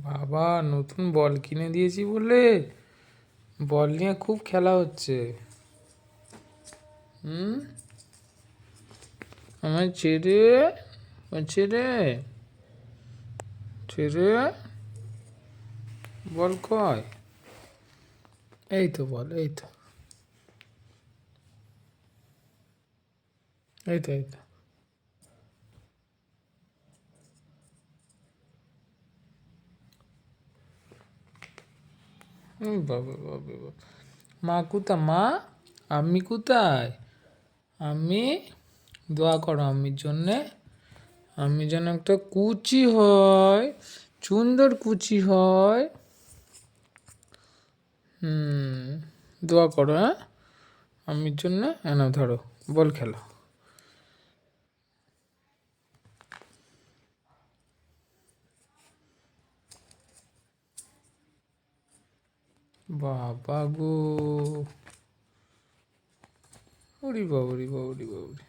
বাবা, নতুন বল কিনে দিয়েছি বলে বল নিয়ে খুব খেলা হচ্ছে। হুম, আমার ছেড়ে ছেড়ে ছেড়ে বল কয়? এই তো বল, এই তো, এই তো, এই তো। বাবা বাবা বাবা, মা কোথায়? মা, আমি কোথায়? আমি, দোয়া করো আম্মির জন্যে। আমি যেন একটা কুচি হয়, সুন্দর কুচি হয়। দোয়া করো, হ্যাঁ, আম্মির জন্য। এনা ধরো, বল খেলো। বাবা গো, ওরে বাবা রে বাবা রে বাবা রে।